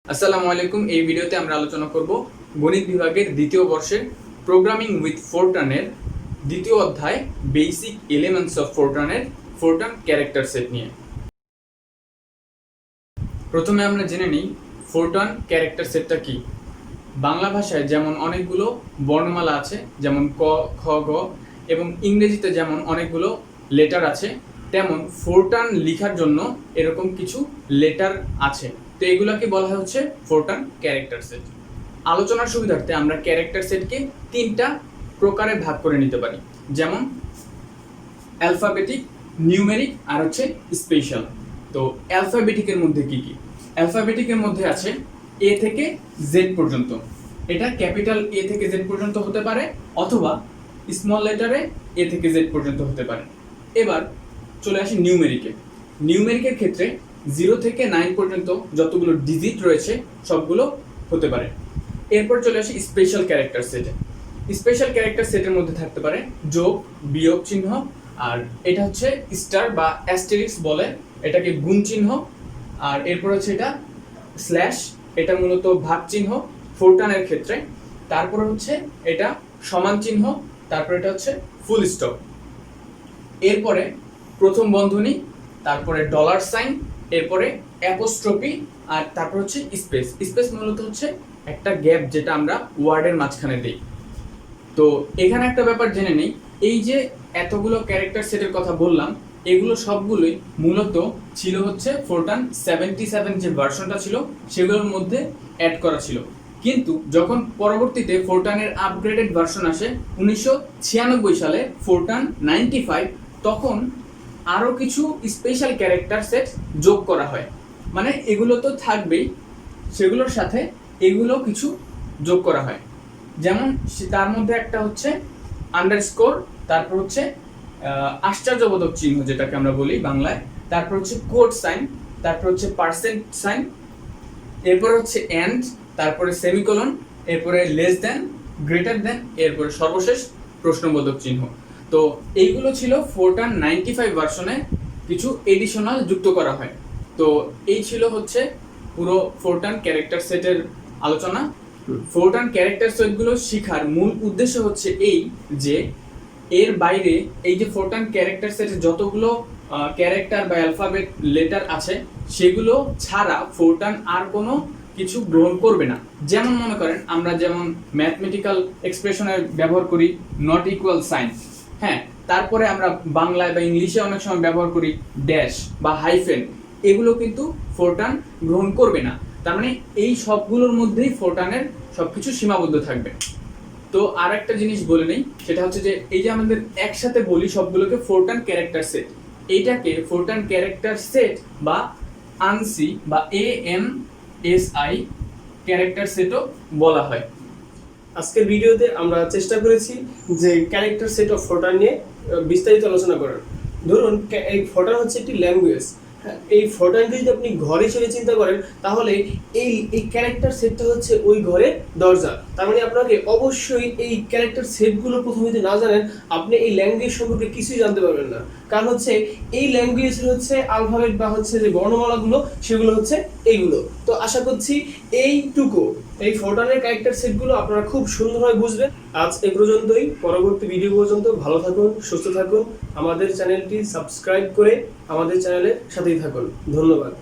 আসসালামু আলাইকুম। এই ভিডিওতে আমরা আলোচনা করব গণিত বিভাগের দ্বিতীয় বর্ষের প্রোগ্রামিং উইথ ফোরট্রানের দ্বিতীয় অধ্যায় বেসিক এলিমেন্টস অফ ফোরট্রানের ফোরট্রান ক্যারেক্টার সেট নিয়ে। প্রথমে আমরা জেনে নিই ফোরট্রান ক্যারেক্টার সেটটা কি। বাংলা ভাষায় যেমন অনেকগুলো বর্ণমালা আছে, যেমন ক, খ, গ, এবং ইংরেজিতে যেমন অনেকগুলো লেটার আছে, তেমন ফোরট্রান লেখার জন্য এরকম কিছু লেটার আছে। তো এগুলোকে বলা হচ্ছে ফোরট্রান ক্যারেক্টার সেট। আলোচনার সুবিধার্থে আমরা ক্যারেক্টার সেটকে তিনটা প্রকারে ভাগ করে নিতে পারি, যেমন অ্যালফাবেটিক, নিউমেরিক আর হচ্ছে স্পেশাল। তো অ্যালফাবেটিকের মধ্যে কি কি? অ্যালফাবেটিকের মধ্যে আছে এ থেকে জেড পর্যন্ত। এটা ক্যাপিটাল এ থেকে জেড পর্যন্ত হতে পারে, অথবা স্মল লেটারে এ থেকে জেড পর্যন্ত হতে পারে। এবার চলে আসি নিউমেরিকে। নিউমেরিকের ক্ষেত্রে 0 থেকে 9 পর্যন্ত যতগুলো ডিজিট রয়েছে সবগুলো হতে পারে। এরপর চলে আসি স্পেশাল ক্যারেক্টার সেটে। স্পেশাল ক্যারেক্টার সেটের মধ্যে থাকতে পারে যোগ, বিয়োগ চিহ্ন, আর এটা হচ্ছে স্টার বা অ্যাস্টেরিক্স বলে, এটাকে গুণ চিহ্ন। আর এরপর হচ্ছে এটা স্ল্যাশ, এটা মূলত ভাগ চিহ্ন ফোরট্রানের ক্ষেত্রে। তারপর হচ্ছে এটা সমান চিহ্ন, তারপর এটা হচ্ছে ফুল স্টপ। এরপরে প্রথম বন্ধনী, তারপরে ডলার সাইন, এরপরে অ্যাপোস্ট্রফি, আর তারপর হচ্ছে স্পেস। স্পেস মূলত হচ্ছে একটা গ্যাপ যেটা আমরা ওয়ার্ডের মাঝখানে দিই। তো এখানে একটা ব্যাপার জেনে নেই, এই যে এতগুলো ক্যারেক্টার সেটের কথা বললাম, এগুলো সবগুলোই মূলত ছিল হচ্ছে ফোরট্রান 77 যে ভার্সনটা ছিল সেগুলোর মধ্যে অ্যাড করা ছিল। কিন্তু যখন পরবর্তীতে ফোরট্রানের আপগ্রেডেড ভার্সন আসে 1996 সালে, ফোরট্রান 95, তখন আরও কিছু স্পেশাল ক্যারেক্টার সেট যোগ করা হয়। মানে এগুলো তো থাকবেই, সেগুলোর সাথে এগুলো কিছু যোগ করা হয়। যেমন তার মধ্যে একটা হচ্ছে আন্ডারস্কোর, তারপর হচ্ছে আশ্চর্যবোধক চিহ্ন যেটাকে আমরা বলি বাংলায়, তারপর হচ্ছে কোড সাইন, তারপর হচ্ছে পার্সেন্ট সাইন, এরপর হচ্ছে এন্ড, তারপরে সেমিকোলন, এরপরে লেস দেন, গ্রেটার দেন, এরপরে সর্বশেষ প্রশ্নবোধক চিহ্ন। তো এইগুলো ছিল ফোরট্রান 95 ভার্সনে কিছু এডিশনাল যুক্ত করা হয়। তো এই ছিল হচ্ছে পুরো ফোরট্রান ক্যারেক্টার সেটের আলোচনা। ফোরট্রান ক্যারেক্টার সেটগুলো শেখার মূল উদ্দেশ্য হচ্ছে এই যে এর বাইরে এই যে ফোরট্রান ক্যারেক্টার সেটের যতগুলো ক্যারেক্টার বা অ্যালফাবেট লেটার আছে সেগুলো ছাড়া ফোরট্রান আর কোনো কিছু গ্রহণ করবে না। যেমন মনে করেন আমরা যেমন ম্যাথমেটিক্যাল এক্সপ্রেশনের ব্যবহার করি নট ইকুয়াল সাইন, হ্যাঁ, তারপরে আমরা বাংলায় বা ইংলিশে অনেক সময় ব্যবহার করি ড্যাশ বা হাইফেন, এগুলো কিন্তু ফোরট্রান গ্রহণ করবে না। তার মানে এই সবগুলোর মধ্যেই ফোরট্রানের সবকিছু সীমাবদ্ধ থাকবে। তো আর একটা জিনিস বলে নেই, সেটা হচ্ছে যে এই যে আমাদের একসাথে বলি সবগুলোকে ফোরট্রান ক্যারেক্টার সেট, এইটাকে ফোরট্রান ক্যারেক্টার সেট বা আনসি বা ANSI ক্যারেক্টার সেটও বলা হয়। আজকের ভিডিওতে আমরা চেষ্টা করেছি যে ক্যারেক্টার সেট অফ ফোরট্রান নিয়ে বিস্তারিত আলোচনা করার। ধরুন এই ফোরট্রান হচ্ছে একটি ল্যাঙ্গুয়েজ। এই ফোরট্রানকে যদি আপনি ঘর হিসেবে চিন্তা করেন, তাহলে এই ক্যারেক্টার সেটটা হচ্ছে ওই ঘরের দরজা। তার মানে আপনাকে অবশ্যই এই ক্যারেক্টার সেটগুলো প্রথমে যদি না জানেন, আপনি এই ল্যাঙ্গুয়েজ সম্পর্কে কিছুই জানতে পারবেন না। কারণ হচ্ছে এই ল্যাঙ্গুয়েজের হচ্ছে আলফাবেট বা হচ্ছে যে বর্ণমালাগুলো, সেগুলো হচ্ছে এইগুলো। তো আশা করছি এইটুকু এই ফোরট্রানের ক্যারেক্টার সেটগুলো আপনারা খুব সুন্দরভাবে বুঝবেন। আজ এ পর্যন্তই। পরবর্তী ভিডিও পর্যন্ত ভালো থাকুন, সুস্থ থাকুন। আমাদের চ্যানেলটি সাবস্ক্রাইব করে আমাদের চ্যানেলের সাথেই থাকুন। ধন্যবাদ।